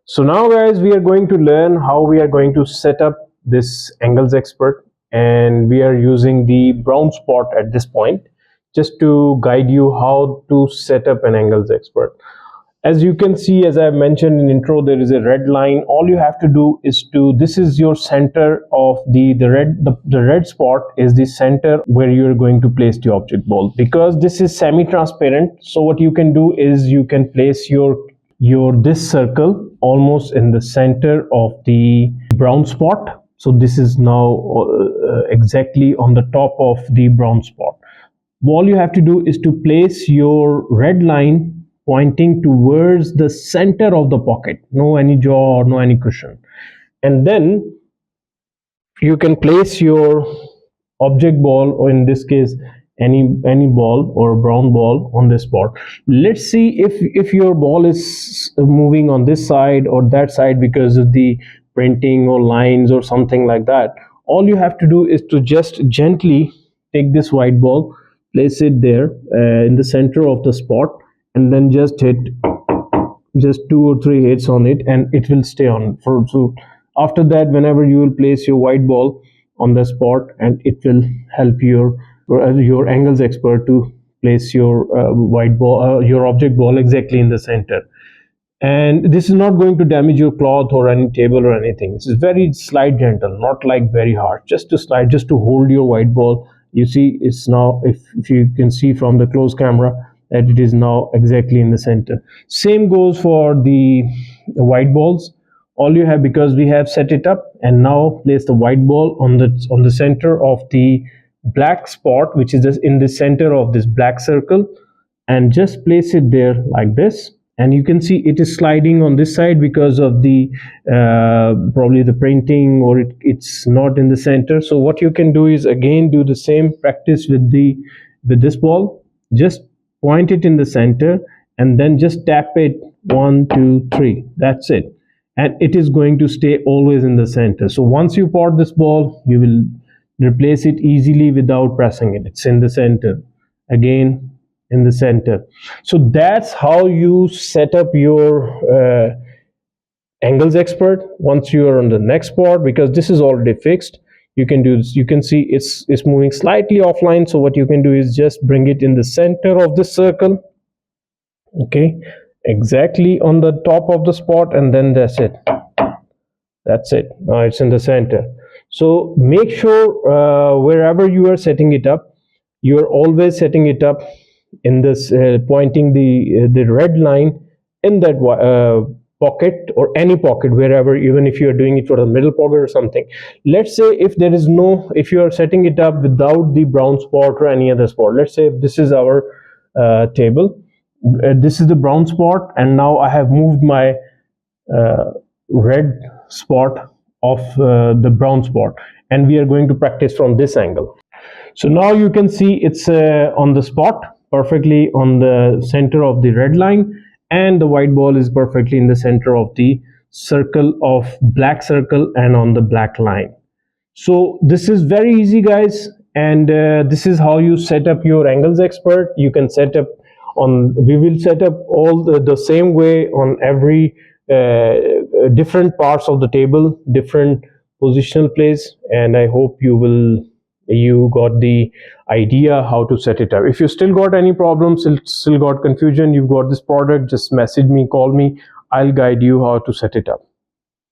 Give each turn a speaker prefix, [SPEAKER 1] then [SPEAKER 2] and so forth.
[SPEAKER 1] So now guys, we are going to learn how we are going to set up this angles expert, and we are using the brown spot at this point just to guide you how to set up an angles expert. As you can see, as I mentioned in intro, there is a red line. All you have to do is this is your center of the red spot is the center where you're going to place the object ball. Because this is semi-transparent, so what you can do is you can place your this circle almost in the center of the brown spot. So this is now exactly on the top of the brown spot. All you have to do is to place your red line pointing towards the center of the pocket, no any jaw or no any cushion, and then you can place your object ball, or in this case any ball or brown ball, on this spot. Let's see if your ball is moving on this side or that side because of the printing or lines or something like that. All you have to do is to just gently take this white ball, place it there in the center of the spot, and then just hit just 2 or 3 hits on it, and it will stay on. So after that, whenever you will place your white ball on the spot, and it will help your angles expert to place your white ball, your object ball exactly in the center. And this is not going to damage your cloth or any table or anything. This is very slide gentle, not like very hard, just to slide, just to hold your white ball. You see, it's now, if you can see from the close camera, that it is now exactly in the center. Same goes for the white balls. All you have, because we have set it up, and now place the white ball on the center of the black spot, which is in the center of this black circle, and just place it there like this. And you can see it is sliding on this side because of the probably the printing, or it's not in the center. So what you can do is again do the same practice with this ball. Just point it in the center and then just tap it 1 2 3. That's it, and it is going to stay always in the center. So once you pot this ball, you will replace it easily without pressing it. It's in the center, again in the center. So that's how you set up your angles expert. Once you are on the next spot, because this is already fixed, you can do this. You can see it's moving slightly offline. So what you can do is just bring it in the center of this circle, okay, exactly on the top of the spot, and then that's it. Now it's in the center. So make sure wherever you are setting it up, you are always setting it up in this pointing the red line in that pocket, or any pocket, wherever, even if you are doing it for the middle pocket or something. Let's say if you are setting it up without the brown spot or any other spot. Let's say if this is our table, this is the brown spot, and now I have moved my red spot of the brown spot, and we are going to practice from this angle. So now you can see it's on the spot, perfectly on the center of the red line, and the white ball is perfectly in the center of the circle of black circle and on the black line. So this is very easy, guys, and this is how you set up your angles expert. You can set up we will set up all the same way on every different parts of the table, different positional place, and I hope you got the idea how to set it up. If you still got any problems, still got confusion, you've got this product, just message me, call me, I'll guide you how to set it up.